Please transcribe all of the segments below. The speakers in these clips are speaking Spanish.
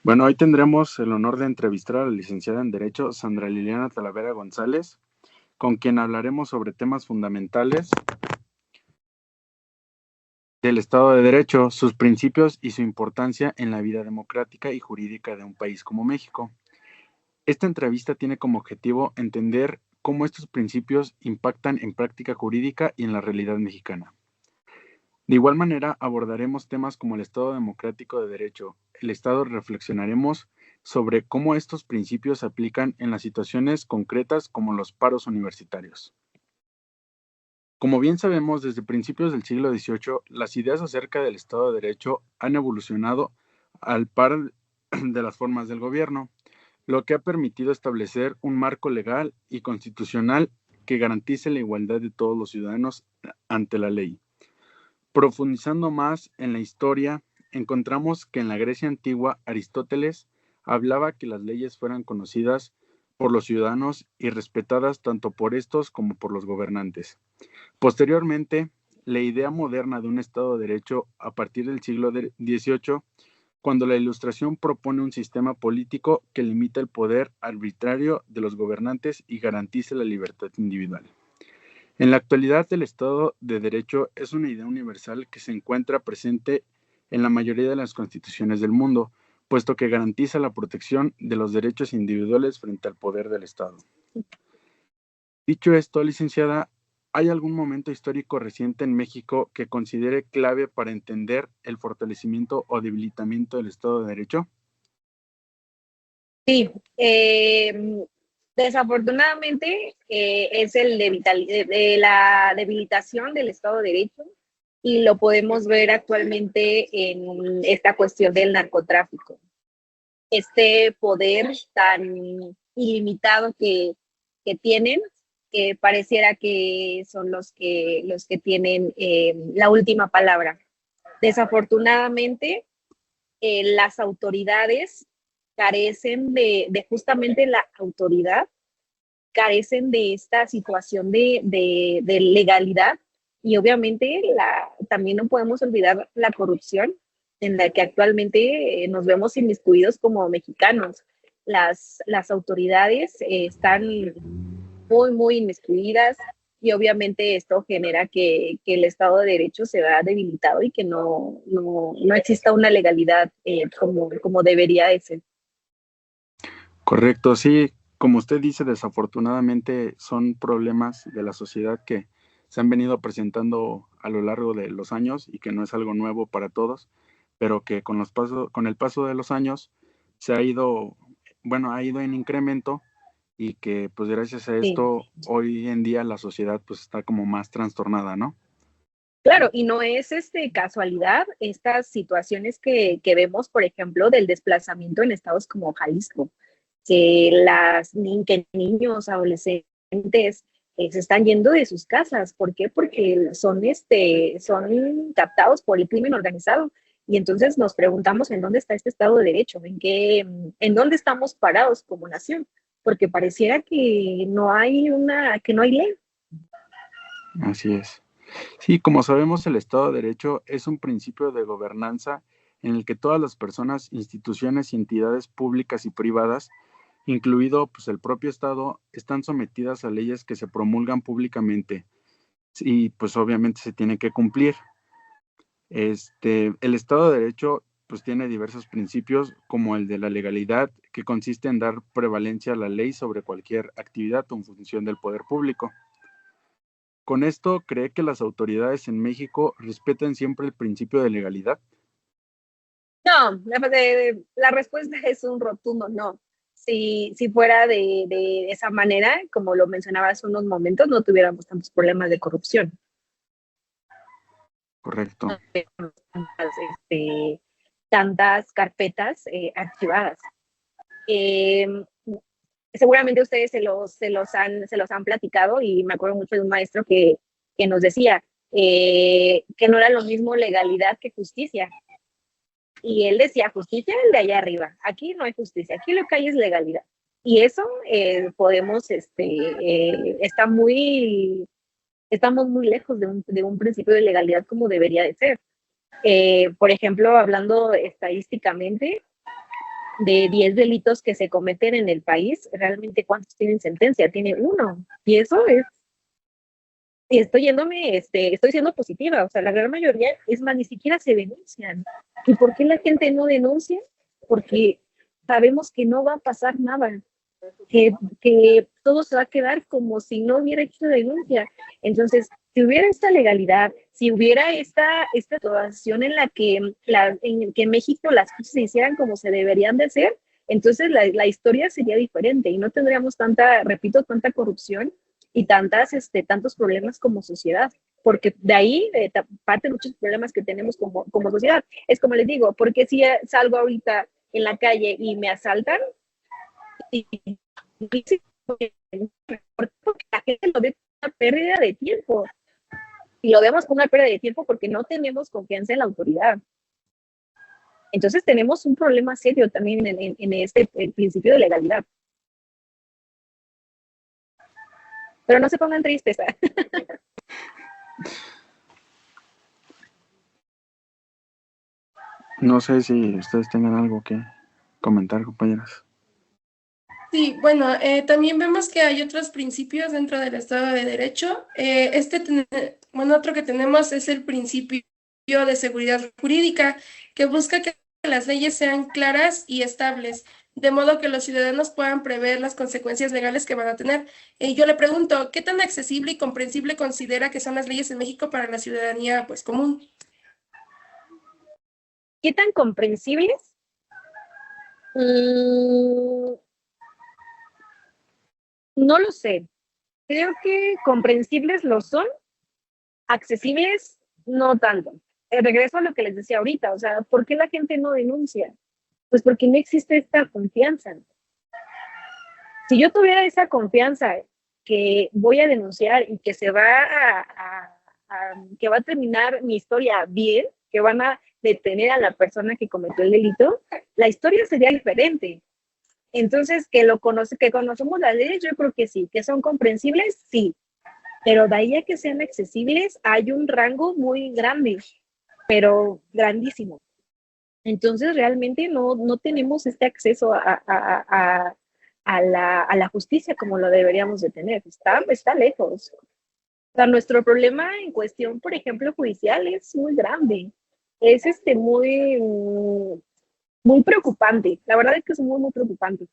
Bueno, hoy tendremos el honor de entrevistar a la licenciada en Derecho Sandra Liliana Talavera González, con quien hablaremos sobre temas fundamentales del Estado de Derecho, sus principios y su importancia en la vida democrática y jurídica de un país como México. Esta entrevista tiene como objetivo entender cómo estos principios impactan en práctica jurídica y en la realidad mexicana. De igual manera, abordaremos temas como el Estado democrático de derecho. El Estado reflexionaremos sobre cómo estos principios se aplican en las situaciones concretas como los paros universitarios. Como bien sabemos, desde principios del siglo XVIII, las ideas acerca del Estado de Derecho han evolucionado al par de las formas del gobierno, lo que ha permitido establecer un marco legal y constitucional que garantice la igualdad de todos los ciudadanos ante la ley. Profundizando más en la historia, encontramos que en la Grecia antigua Aristóteles hablaba que las leyes fueran conocidas por los ciudadanos y respetadas tanto por estos como por los gobernantes. Posteriormente, la idea moderna de un Estado de Derecho a partir del siglo XVIII, cuando la Ilustración propone un sistema político que limita el poder arbitrario de los gobernantes y garantice la libertad individual. En la actualidad, el Estado de Derecho es una idea universal que se encuentra presente en la mayoría de las constituciones del mundo, puesto que garantiza la protección de los derechos individuales frente al poder del Estado. Dicho esto, licenciada, ¿hay algún momento histórico reciente en México que considere clave para entender el fortalecimiento o debilitamiento del Estado de Derecho? Sí, desafortunadamente es de la debilitación del Estado de Derecho y lo podemos ver actualmente en esta cuestión del narcotráfico. Este poder tan ilimitado que tienen, que pareciera que son los que tienen la última palabra. Desafortunadamente, las autoridades carecen de justamente la autoridad, carecen de esta situación de legalidad y obviamente también no podemos olvidar la corrupción en la que actualmente nos vemos inmiscuidos como mexicanos. Las autoridades están muy inmiscuidas y obviamente esto genera que el Estado de Derecho se vea debilitado y que no exista una legalidad como debería de ser. Correcto, sí, como usted dice, desafortunadamente son problemas de la sociedad que se han venido presentando a lo largo de los años y que no es algo nuevo para todos, pero que con el paso de los años se ha ido, bueno, ha ido en incremento y que pues gracias a Sí. esto hoy en día la sociedad pues está como más trastornada, ¿no? Claro, y no es casualidad estas situaciones que vemos, por ejemplo, del desplazamiento en estados como Jalisco, que niños, adolescentes se están yendo de sus casas. ¿Por qué? Porque son captados por el crimen organizado. Y entonces nos preguntamos en dónde está este Estado de Derecho, en dónde estamos parados como nación, porque pareciera que no hay ley. Así es. Sí, como sabemos, el Estado de Derecho es un principio de gobernanza en el que todas las personas, instituciones y entidades públicas y privadas, incluido pues, el propio Estado, están sometidas a leyes que se promulgan públicamente y pues obviamente se tiene que cumplir. El Estado de Derecho pues tiene diversos principios como el de la legalidad, que consiste en dar prevalencia a la ley sobre cualquier actividad o función del poder público. Con esto, ¿cree que las autoridades en México respetan siempre el principio de legalidad? No, la respuesta es un rotundo no. Si fuera de esa manera, como lo mencionaba hace unos momentos, no tuviéramos tantos problemas de corrupción. Correcto. No tuviéramos tantas carpetas archivadas. Eh, Seguramente ustedes se los han platicado y me acuerdo mucho de un maestro que nos decía que no era lo mismo legalidad que justicia. Y él decía, justicia es el de allá arriba, aquí no hay justicia, aquí lo que hay es legalidad. Y eso estamos muy lejos de un principio de legalidad como debería de ser. Por ejemplo, hablando estadísticamente, de 10 delitos que se cometen en el país, realmente ¿cuántos tienen sentencia? Tiene uno. Y eso es, y estoy siendo positiva, o sea, la gran mayoría, es más, ni siquiera se denuncian. ¿Y por qué la gente no denuncia? Porque sabemos que no va a pasar nada, que todo se va a quedar como si no hubiera hecho denuncia. Entonces, si hubiera esta legalidad, si hubiera esta situación en que en México las cosas se hicieran como se deberían de hacer, entonces la historia sería diferente y no tendríamos tanta corrupción y tantos problemas como sociedad, porque de ahí parten muchos problemas que tenemos como sociedad. Es como les digo, porque si salgo ahorita en la calle y me asaltan, y porque la gente lo ve como una pérdida de tiempo. Y lo vemos como una pérdida de tiempo porque no tenemos confianza en la autoridad. Entonces tenemos un problema serio también en este el principio de legalidad. Pero no se pongan tristes. No sé si ustedes tengan algo que comentar, compañeras. Sí, bueno, también vemos que hay otros principios dentro del Estado de Derecho. Otro que tenemos es el principio de seguridad jurídica, que busca que las leyes sean claras y estables, de modo que los ciudadanos puedan prever las consecuencias legales que van a tener. Yo le pregunto, ¿qué tan accesible y comprensible considera que son las leyes en México para la ciudadanía, pues, común? ¿Qué tan comprensibles? No lo sé. Creo que comprensibles lo son, accesibles no tanto. Regreso a lo que les decía ahorita, o sea, ¿por qué la gente no denuncia? Pues porque no existe esta confianza. Si yo tuviera esa confianza que voy a denunciar y que que va a terminar mi historia bien, que van a detener a la persona que cometió el delito, la historia sería diferente. Entonces, que conocemos las leyes, yo creo que sí, que son comprensibles, sí, pero de ahí a que sean accesibles hay un rango muy grande, pero grandísimo. Entonces, realmente no tenemos este acceso a la justicia como lo deberíamos de tener. Está lejos. O sea, nuestro problema en cuestión, por ejemplo, judicial es muy grande. Es muy preocupante. La verdad es que es muy preocupante.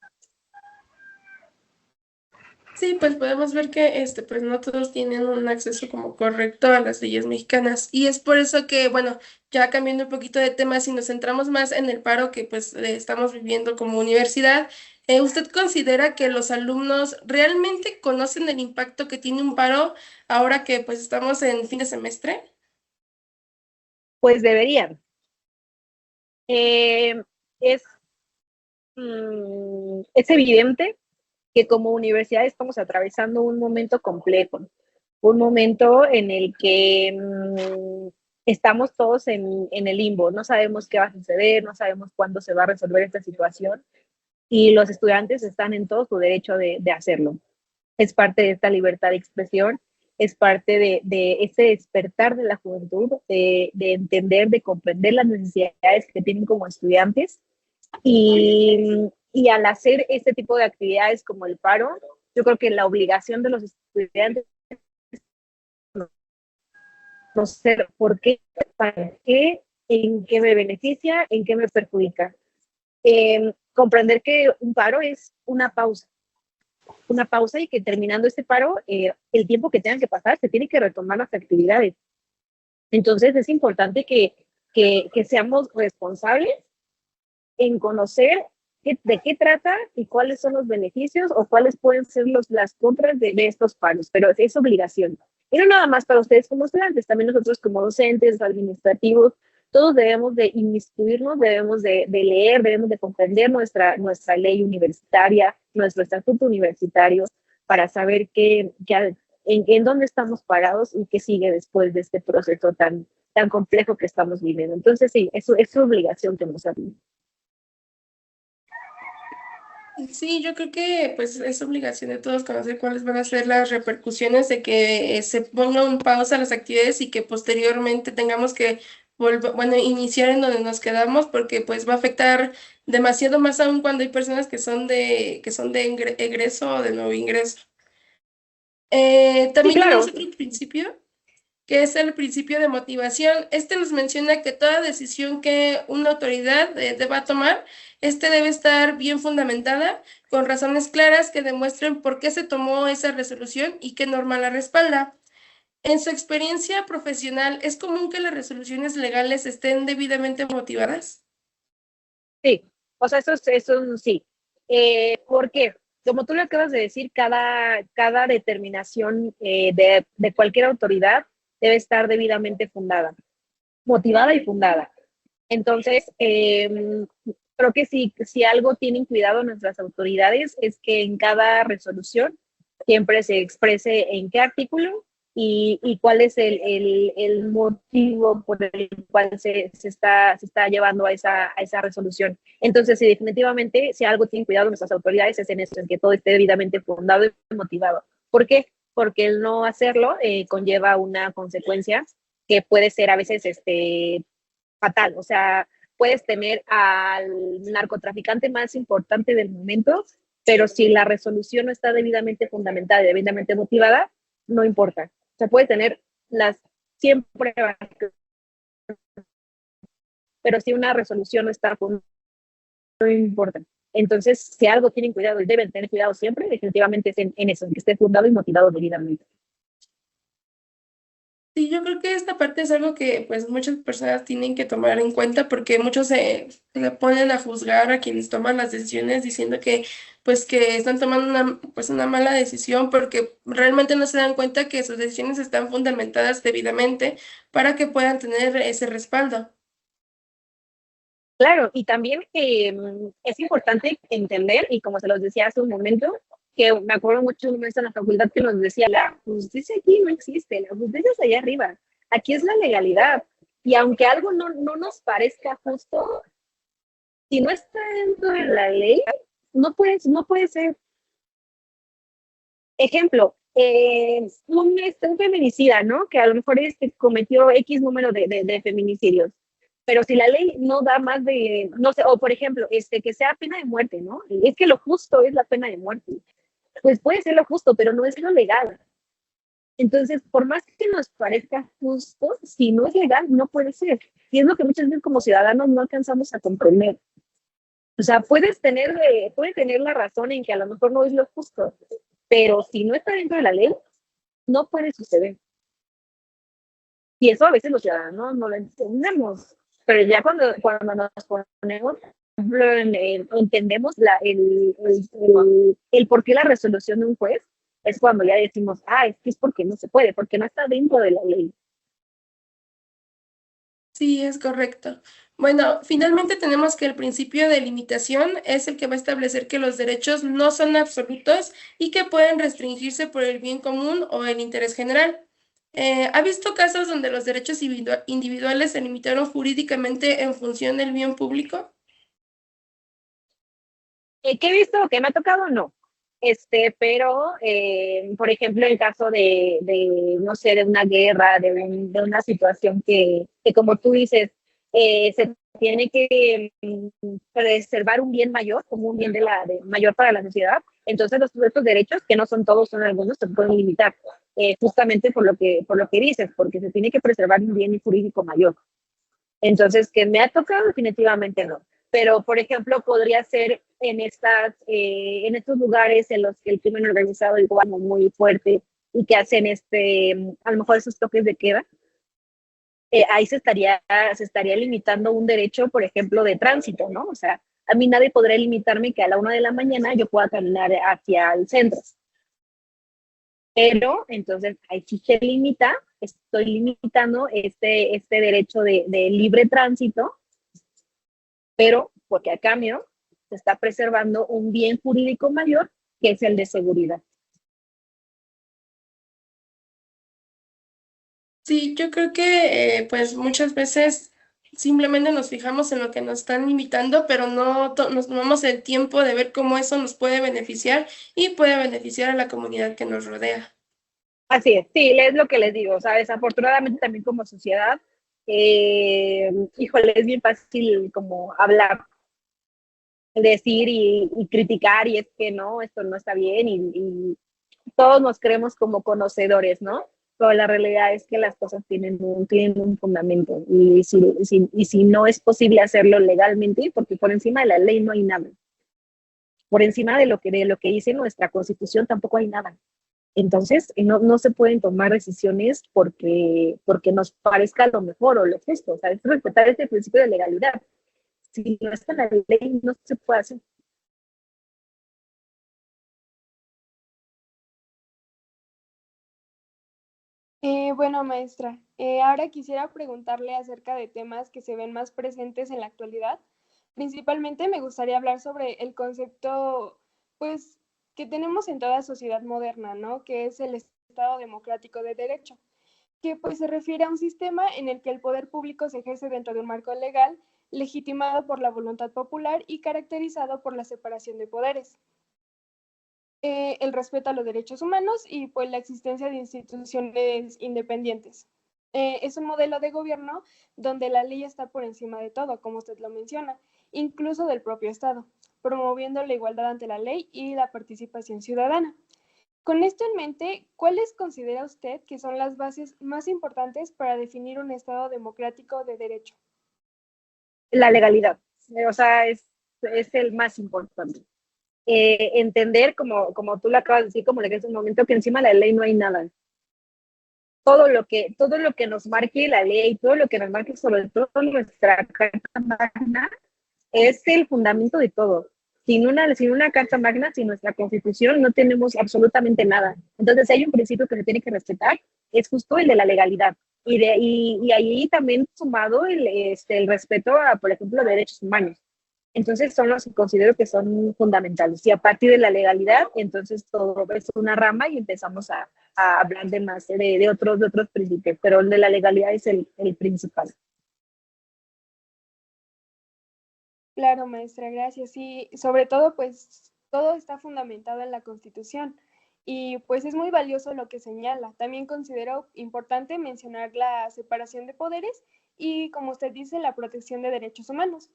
Sí, pues podemos ver que pues no todos tienen un acceso como correcto a las leyes mexicanas. Y es por eso que, bueno, ya cambiando un poquito de tema, si nos centramos más en el paro que pues estamos viviendo como universidad, ¿usted considera que los alumnos realmente conocen el impacto que tiene un paro ahora que pues estamos en fin de semestre? Pues deberían. Es, es evidente que como universidad estamos atravesando un momento complejo, un momento en el que estamos todos en el limbo, no sabemos qué va a suceder, no sabemos cuándo se va a resolver esta situación y los estudiantes están en todo su derecho de hacerlo. Es parte de esta libertad de expresión, es parte de ese despertar de la juventud, de entender, de comprender las necesidades que tienen como estudiantes y al hacer este tipo de actividades como el paro, yo creo que la obligación de los estudiantes es conocer por qué, para qué, en qué me beneficia, en qué me perjudica. Comprender que un paro es una pausa y que terminando este paro, el tiempo que tengan que pasar, se tiene que retomar las actividades. Entonces es importante que seamos responsables en conocer de qué trata y cuáles son los beneficios o cuáles pueden ser las contras de estos paros, pero es obligación. Y no nada más para ustedes como estudiantes, también nosotros como docentes, administrativos, todos debemos de inmiscuirnos, debemos de leer, debemos de comprender nuestra ley universitaria, nuestro estatuto universitario, para saber en dónde estamos parados y qué sigue después de este proceso tan complejo que estamos viviendo. Entonces, sí, eso es obligación que nos hace. Sí, yo creo que pues es obligación de todos conocer cuáles van a ser las repercusiones de que se ponga un pausa a las actividades y que posteriormente tengamos que iniciar en donde nos quedamos porque pues va a afectar demasiado más aún cuando hay personas que son de egreso o de nuevo ingreso. Sí, También tenemos claro. otro principio, que es el principio de motivación. Este nos menciona que toda decisión que una autoridad deba tomar, este debe estar bien fundamentada, con razones claras que demuestren por qué se tomó esa resolución y qué norma la respalda. En su experiencia profesional, ¿es común que las resoluciones legales estén debidamente motivadas? Sí, o sea, eso sí. ¿Por qué? Como tú lo acabas de decir, cada determinación de cualquier autoridad debe estar debidamente fundada, motivada y fundada. Entonces, creo que si algo tienen cuidado nuestras autoridades es que en cada resolución siempre se exprese en qué artículo y cuál es el motivo por el cual se está llevando a esa resolución. Entonces, sí, definitivamente, si algo tienen cuidado nuestras autoridades es en eso, en que todo esté debidamente fundado y motivado. ¿Por qué? Porque el no hacerlo conlleva una consecuencia que puede ser a veces fatal. O sea, puedes tener al narcotraficante más importante del momento, pero si la resolución no está debidamente fundamentada y debidamente motivada, no importa. O sea, puede tener las 100 pruebas, pero si una resolución no está fundamentada, no importa. Entonces, si algo tienen cuidado y deben tener cuidado siempre, definitivamente es en eso, en que esté fundado y motivado debidamente. Sí, yo creo que esta parte es algo que pues muchas personas tienen que tomar en cuenta porque muchos se ponen a juzgar a quienes toman las decisiones diciendo que pues que están tomando una mala decisión porque realmente no se dan cuenta que sus decisiones están fundamentadas debidamente para que puedan tener ese respaldo. Claro, y también es importante entender, y como se los decía hace un momento, que me acuerdo mucho de un maestro en la facultad que nos decía, la justicia aquí no existe, la justicia es allá arriba, aquí es la legalidad. Y aunque algo no nos parezca justo, si no está dentro de la ley, no puede ser. Ejemplo, un feminicida, ¿no? Que a lo mejor cometió X número de feminicidios, pero si la ley no da más de, no sé, o por ejemplo, que sea pena de muerte, ¿no? Es que lo justo es la pena de muerte. Pues puede ser lo justo, pero no es lo legal. Entonces, por más que nos parezca justo, si no es legal, no puede ser. Y es lo que muchas veces como ciudadanos no alcanzamos a comprender. O sea, puede tener la razón en que a lo mejor no es lo justo, pero si no está dentro de la ley, no puede suceder. Y eso a veces los ciudadanos no lo entendemos. Pero ya cuando nos ponemos, por ejemplo, entendemos el por qué la resolución de un juez, es cuando ya decimos, es que es porque no se puede, porque no está dentro de la ley. Sí, es correcto. Bueno, finalmente tenemos que el principio de limitación es el que va a establecer que los derechos no son absolutos y que pueden restringirse por el bien común o el interés general. ¿Ha visto casos donde los derechos individuales se limitaron jurídicamente en función del bien público? ¿Qué he visto? ¿Que me ha tocado? No. Pero, por ejemplo, en caso no sé, de una guerra, de una situación que, como tú dices, se tiene que preservar un bien mayor, como un bien mayor para la sociedad, entonces estos derechos, que no son todos, son algunos, se pueden limitar, justamente por lo que dices, porque se tiene que preservar un bien jurídico mayor. Entonces, que me ha tocado definitivamente no. Pero, por ejemplo, podría ser en estos lugares en los que el crimen organizado es como muy fuerte y que hacen a lo mejor esos toques de queda, ahí se estaría limitando un derecho, por ejemplo, de tránsito, ¿no? O sea, a mí nadie podría limitarme que a la 1 de la mañana yo pueda caminar hacia el centro. Pero entonces ahí sí se limita, estoy limitando este derecho de libre tránsito, pero porque a cambio se está preservando un bien jurídico mayor, que es el de seguridad. Sí, yo creo que pues muchas veces simplemente nos fijamos en lo que nos están limitando, pero no nos tomamos el tiempo de ver cómo eso nos puede beneficiar y puede beneficiar a la comunidad que nos rodea. Así es, sí, es lo que les digo, o sea, desafortunadamente también como sociedad, híjole, es bien fácil como hablar decir y criticar, y es que no, esto no está bien, y todos nos creemos como conocedores, ¿no? Pero la realidad es que las cosas tienen un fundamento, y si no es posible hacerlo legalmente, porque por encima de la ley no hay nada, por encima de lo que dice nuestra Constitución tampoco hay nada. Entonces, no se pueden tomar decisiones porque nos parezca lo mejor o lo justo. O sea, es respetar este principio de legalidad. Si no está en la ley, no se puede hacer. Bueno, maestra, ahora quisiera preguntarle acerca de temas que se ven más presentes en la actualidad. Principalmente me gustaría hablar sobre el concepto, pues, que tenemos en toda sociedad moderna, ¿no? Que es el Estado democrático de derecho, que pues se refiere a un sistema en el que el poder público se ejerce dentro de un marco legal, legitimado por la voluntad popular y caracterizado por la separación de poderes, el respeto a los derechos humanos y pues la existencia de instituciones independientes. Es un modelo de gobierno donde la ley está por encima de todo, como usted lo menciona, incluso del propio Estado, promoviendo la igualdad ante la ley y la participación ciudadana. Con esto en mente, ¿cuáles considera usted que son las bases más importantes para definir un Estado democrático de derecho? La legalidad, o sea, es el más importante. Entender, como tú lo acabas de decir, como le que es un momento, que encima de la ley no hay nada. Todo lo que nos marque la ley, todo lo que nos marque sobre todo nuestra Carta Magna, es el fundamento de todo. Sin una Carta Magna, sin nuestra Constitución, no tenemos absolutamente nada. Entonces, si hay un principio que se tiene que respetar, es justo el de la legalidad. Y ahí también sumado el respeto a, por ejemplo, derechos humanos. Entonces son los que considero que son fundamentales. Y a partir de la legalidad, entonces todo es una rama y empezamos a hablar de más de otros principios, pero el de la legalidad es el principal. Claro, maestra, gracias. Y sobre todo, pues todo está fundamentado en la Constitución y pues es muy valioso lo que señala. También considero importante mencionar la separación de poderes y, como usted dice, la protección de derechos humanos.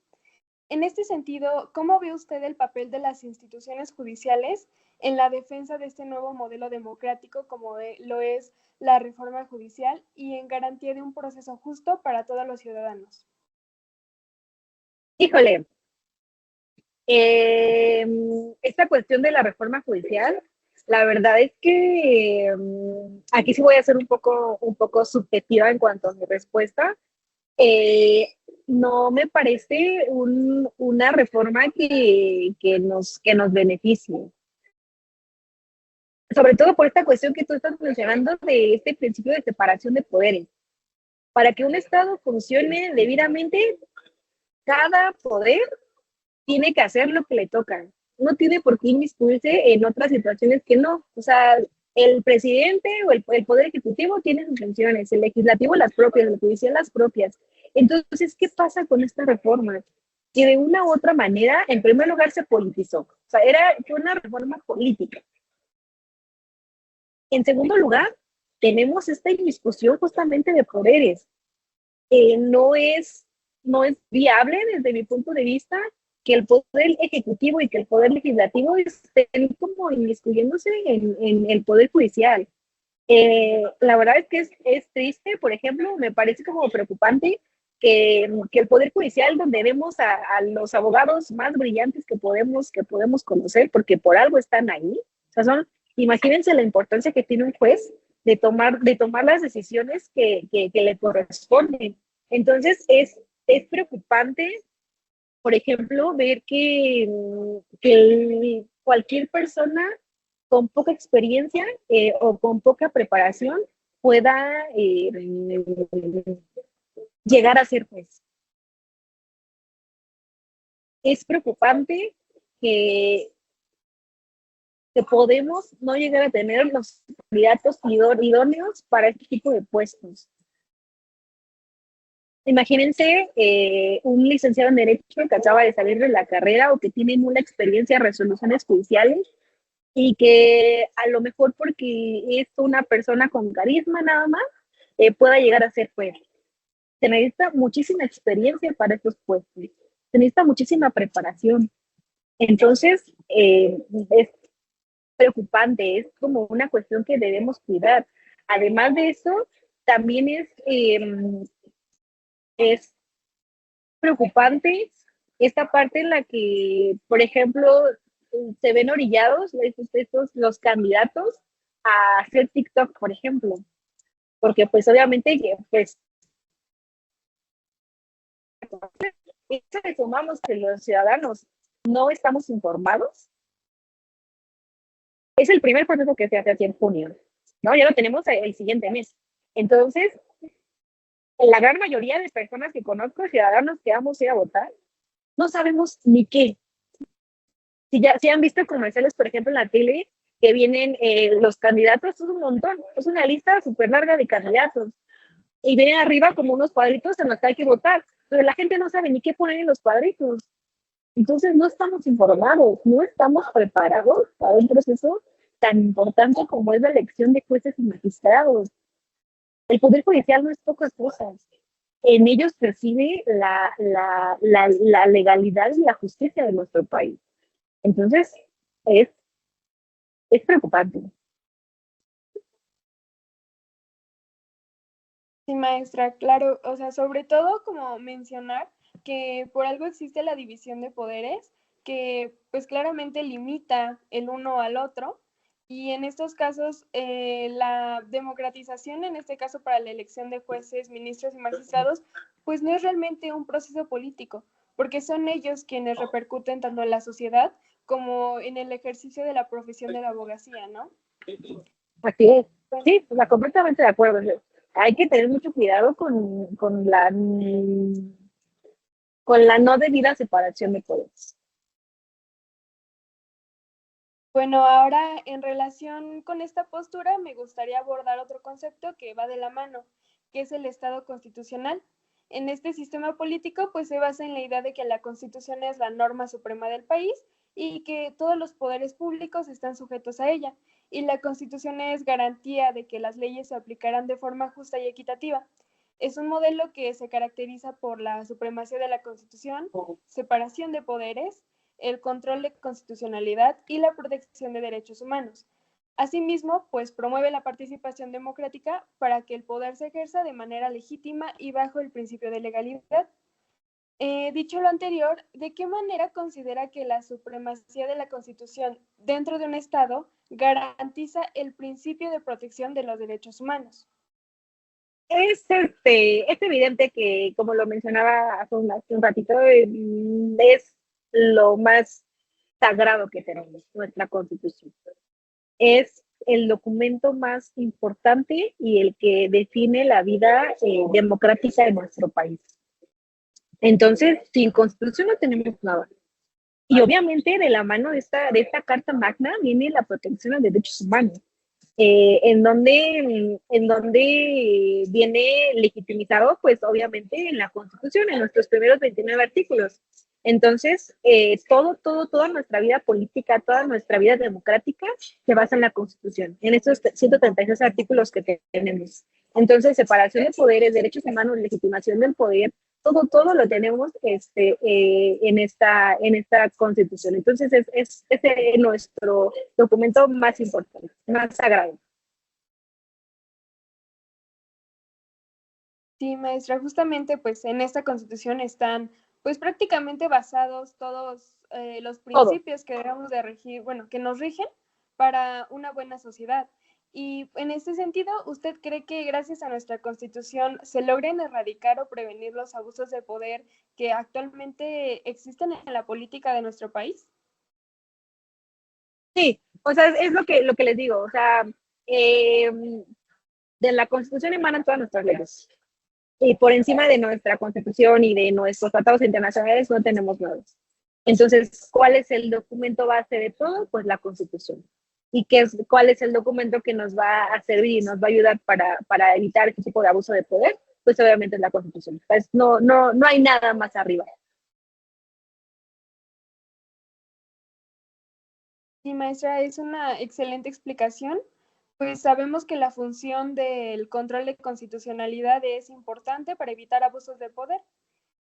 En este sentido, ¿cómo ve usted el papel de las instituciones judiciales en la defensa de este nuevo modelo democrático como lo es la reforma judicial y en garantía de un proceso justo para todos los ciudadanos? Híjole, esta cuestión de la reforma judicial, la verdad es que aquí sí voy a ser un poco subjetiva en cuanto a mi respuesta. No me parece una reforma que nos beneficie. Sobre todo por esta cuestión que tú estás mencionando de este principio de separación de poderes. Para que un Estado funcione debidamente, cada poder tiene que hacer lo que le toca. No tiene por qué inmiscuirse en otras situaciones que no. O sea, el presidente o el poder ejecutivo tiene sus funciones, el legislativo las propias, el judicial las propias. Entonces, ¿qué pasa con esta reforma? Que de una u otra manera, en primer lugar, se politizó. O sea, fue una reforma política. En segundo lugar, tenemos esta discusión justamente de poderes. No no es viable desde mi punto de vista que el poder ejecutivo y que el poder legislativo estén como inmiscuyéndose en el poder judicial. La verdad es que es triste, por ejemplo, me parece como preocupante que el poder judicial, donde vemos a los abogados más brillantes que podemos conocer, porque por algo están ahí, o sea, imagínense la importancia que tiene un juez de tomar las decisiones que le corresponden. Entonces, es preocupante, por ejemplo, ver que cualquier persona con poca experiencia o con poca preparación pueda llegar a ser juez. Es preocupante que, que podemos no llegar a tener los candidatos idóneos para este tipo de puestos. Imagínense un licenciado en Derecho que acaba de salir de la carrera o que tiene una experiencia en resoluciones judiciales y que a lo mejor porque es una persona con carisma nada más, pueda llegar a ser juez. Se necesita muchísima experiencia para estos puestos, se necesita muchísima preparación. Entonces, es preocupante, es como una cuestión que debemos cuidar. Además de eso, también es preocupante esta parte en la que, por ejemplo, se ven orillados los candidatos a hacer TikTok, por ejemplo, porque pues obviamente pues eso le sumamos que los ciudadanos no estamos informados. Es el primer proceso que se hace aquí en junio, ¿no? Ya lo tenemos el siguiente mes. Entonces, la gran mayoría de personas que conozco, ciudadanos que vamos a ir a votar, no sabemos ni qué. Si han visto comerciales, por ejemplo, en la tele, que vienen los candidatos, es un montón, es una lista súper larga de candidatos. Y vienen arriba como unos cuadritos en los que hay que votar, pero la gente no sabe ni qué poner en los cuadritos. Entonces no estamos informados, no estamos preparados para un proceso tan importante como es la elección de jueces y magistrados. El Poder Judicial no es pocas cosas. En ellos reside la legalidad y la justicia de nuestro país. Entonces, es, es preocupante. Sí, maestra, claro, o sea, sobre todo como mencionar que por algo existe la división de poderes que pues claramente limita el uno al otro y en estos casos la democratización, en este caso para la elección de jueces, ministros y magistrados, pues no es realmente un proceso político, porque son ellos quienes repercuten tanto en la sociedad como en el ejercicio de la profesión de la abogacía, ¿no? Así es. Sí, pues, completamente de acuerdo. Hay que tener mucho cuidado con la no debida separación de poderes. Bueno, ahora en relación con esta postura me gustaría abordar otro concepto que va de la mano, que es el Estado constitucional. En este sistema político pues se basa en la idea de que la Constitución es la norma suprema del país y que todos los poderes públicos están sujetos a ella y la Constitución es garantía de que las leyes se aplicarán de forma justa y equitativa. Es un modelo que se caracteriza por la supremacía de la Constitución, separación de poderes, el control de constitucionalidad y la protección de derechos humanos. Asimismo, pues promueve la participación democrática para que el poder se ejerza de manera legítima y bajo el principio de legalidad. Dicho lo anterior, ¿de qué manera considera que la supremacía de la Constitución dentro de un Estado garantiza el principio de protección de los derechos humanos? Es evidente que, como lo mencionaba hace un ratito, es lo más sagrado que tenemos, nuestra Constitución. Es el documento más importante y el que define la vida democrática de nuestro país. Entonces, sin Constitución no tenemos nada. Y obviamente de la mano de esta Carta Magna viene la protección de derechos humanos, en donde viene legitimizado, pues obviamente en la Constitución, en nuestros primeros 29 artículos. Entonces, toda nuestra vida política, toda nuestra vida democrática se basa en la Constitución, en estos 136 artículos que tenemos. Entonces, separación de poderes, derechos humanos, legitimación del poder, todo lo tenemos en esta Constitución. Entonces, es nuestro documento más importante, más sagrado. Sí, maestra, justamente pues en esta Constitución están pues prácticamente basados todos los principios que debemos de regir, bueno, que nos rigen para una buena sociedad. Y en este sentido, ¿usted cree que gracias a nuestra Constitución se logren erradicar o prevenir los abusos de poder que actualmente existen en la política de nuestro país? Sí, o sea, es lo que les digo, o sea, de la Constitución emanan todas nuestras leyes. Y por encima de nuestra Constitución y de nuestros tratados internacionales no tenemos nada. Entonces, ¿cuál es el documento base de todo? Pues la Constitución. ¿Y cuál es el documento que nos va a servir y nos va a ayudar para evitar este tipo de abuso de poder? Pues obviamente es la Constitución. Pues no hay nada más arriba. Sí, maestra, es una excelente explicación. Pues sabemos que la función del control de constitucionalidad es importante para evitar abusos de poder.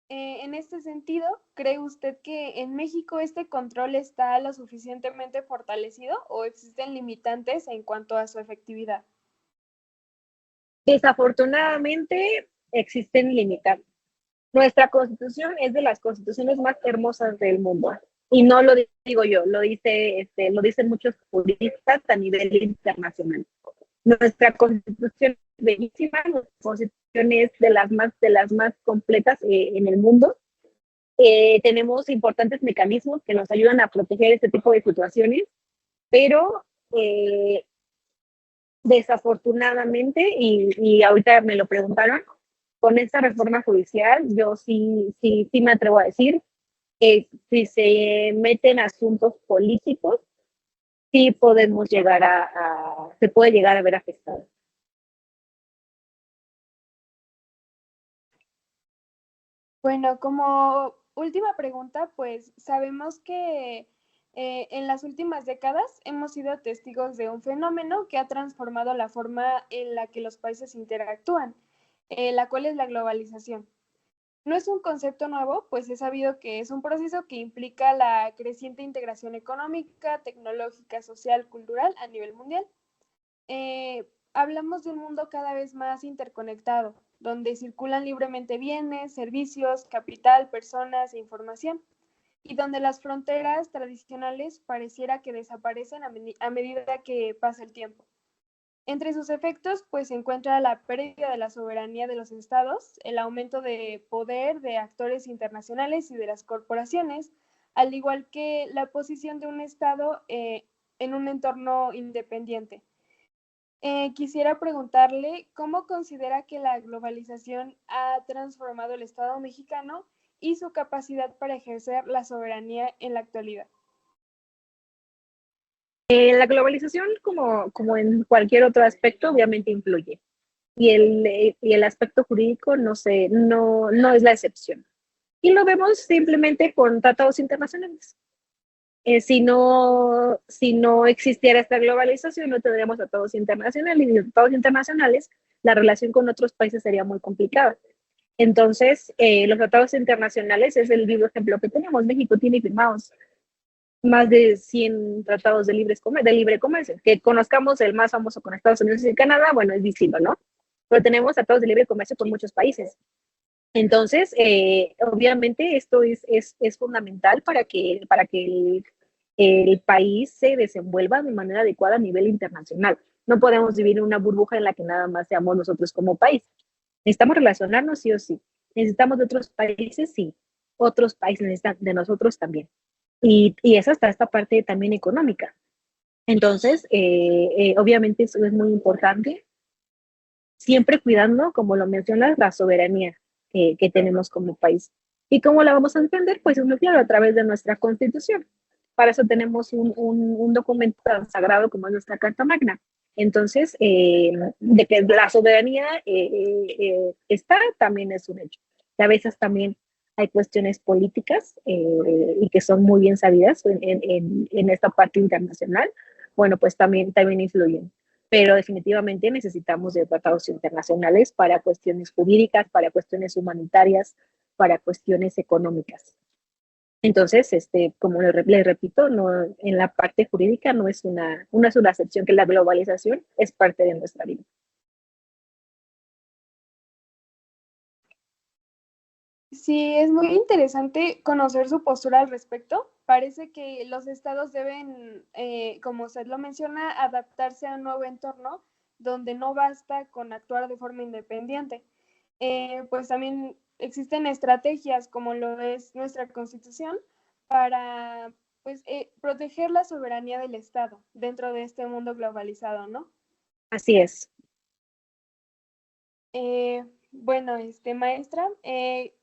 En este sentido, ¿cree usted que en México este control está lo suficientemente fortalecido o existen limitantes en cuanto a su efectividad? Desafortunadamente existen limitantes. Nuestra constitución es de las constituciones más hermosas del mundo. Y no lo digo yo, lo dicen muchos juristas a nivel internacional. Nuestra constitución es bellísima, nuestra constitución es de las más completas en el mundo. Tenemos importantes mecanismos que nos ayudan a proteger este tipo de situaciones, pero desafortunadamente, y ahorita me lo preguntaron, con esta reforma judicial, yo sí me atrevo a decir que si se meten asuntos políticos, sí podemos llegar se puede llegar a ver afectado. Bueno, como última pregunta, pues sabemos que en las últimas décadas hemos sido testigos de un fenómeno que ha transformado la forma en la que los países interactúan, la cual es la globalización. No es un concepto nuevo, pues es sabido que es un proceso que implica la creciente integración económica, tecnológica, social, cultural a nivel mundial. Hablamos de un mundo cada vez más interconectado, donde circulan libremente bienes, servicios, capital, personas e información, y donde las fronteras tradicionales pareciera que desaparecen a medida que pasa el tiempo. Entre sus efectos, pues se encuentra la pérdida de la soberanía de los estados, el aumento de poder de actores internacionales y de las corporaciones, al igual que la posición de un estado en un entorno independiente. Quisiera preguntarle cómo considera que la globalización ha transformado el Estado mexicano y su capacidad para ejercer la soberanía en la actualidad. La globalización, como en cualquier otro aspecto, obviamente influye. Y el aspecto jurídico no es la excepción. Y lo vemos simplemente con tratados internacionales. Si no existiera esta globalización, no tendríamos tratados internacionales. Y los tratados internacionales, la relación con otros países sería muy complicada. Entonces, los tratados internacionales es el vivo ejemplo que tenemos. México tiene firmados más de 100 tratados de libre comercio. Que conozcamos el más famoso con Estados Unidos y Canadá, bueno, es distinto, ¿no? Pero tenemos tratados de libre comercio con muchos países. Entonces, obviamente esto es fundamental para que el país se desenvuelva de manera adecuada a nivel internacional. No podemos vivir en una burbuja en la que nada más seamos nosotros como país. Necesitamos relacionarnos sí o sí. Necesitamos de otros países, sí. Otros países necesitan de nosotros también. Y esa está esta parte también económica. Entonces, obviamente eso es muy importante, siempre cuidando, como lo mencionas, la soberanía que tenemos como país. ¿Y cómo la vamos a defender? Pues es muy claro, a través de nuestra Constitución. Para eso tenemos un documento tan sagrado como es nuestra Carta Magna. Entonces, de que la soberanía está, también es un hecho. Y a veces también hay cuestiones políticas y que son muy bien sabidas en esta parte internacional. Bueno, pues también influyen, pero definitivamente necesitamos de tratados internacionales para cuestiones jurídicas, para cuestiones humanitarias, para cuestiones económicas. Entonces, como le repito, no, en la parte jurídica no es una excepción, que la globalización es parte de nuestra vida. Sí, es muy interesante conocer su postura al respecto. Parece que los estados deben, como usted lo menciona, adaptarse a un nuevo entorno donde no basta con actuar de forma independiente. Pues también existen estrategias como lo es nuestra Constitución para pues, proteger la soberanía del Estado dentro de este mundo globalizado, ¿no? Así es. Bueno, maestra,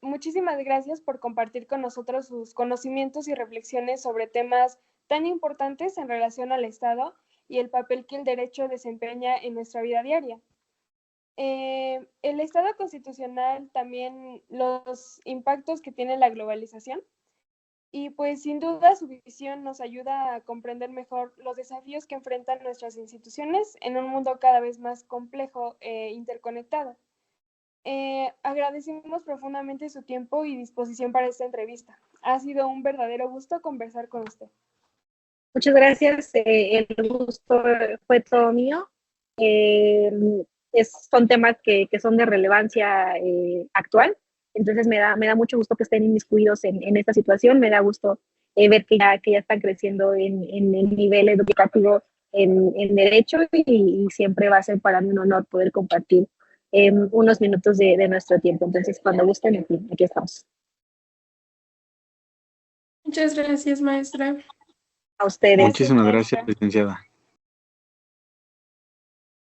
muchísimas gracias por compartir con nosotros sus conocimientos y reflexiones sobre temas tan importantes en relación al Estado y el papel que el derecho desempeña en nuestra vida diaria. El Estado constitucional, también los impactos que tiene la globalización, y pues sin duda su visión nos ayuda a comprender mejor los desafíos que enfrentan nuestras instituciones en un mundo cada vez más complejo e interconectado. Agradecemos profundamente su tiempo y disposición para esta entrevista. Ha sido un verdadero gusto conversar con usted. Muchas gracias, el gusto fue todo mío. Son temas que son de relevancia actual, entonces me da mucho gusto que estén inmiscuidos en esta situación, me da gusto ver que ya están creciendo en el nivel educativo en Derecho y siempre va a ser para mí un honor poder compartir unos minutos de nuestro tiempo. Entonces, cuando gusten, aquí estamos. Muchas gracias, maestra. A ustedes. Muchísimas gracias, licenciada.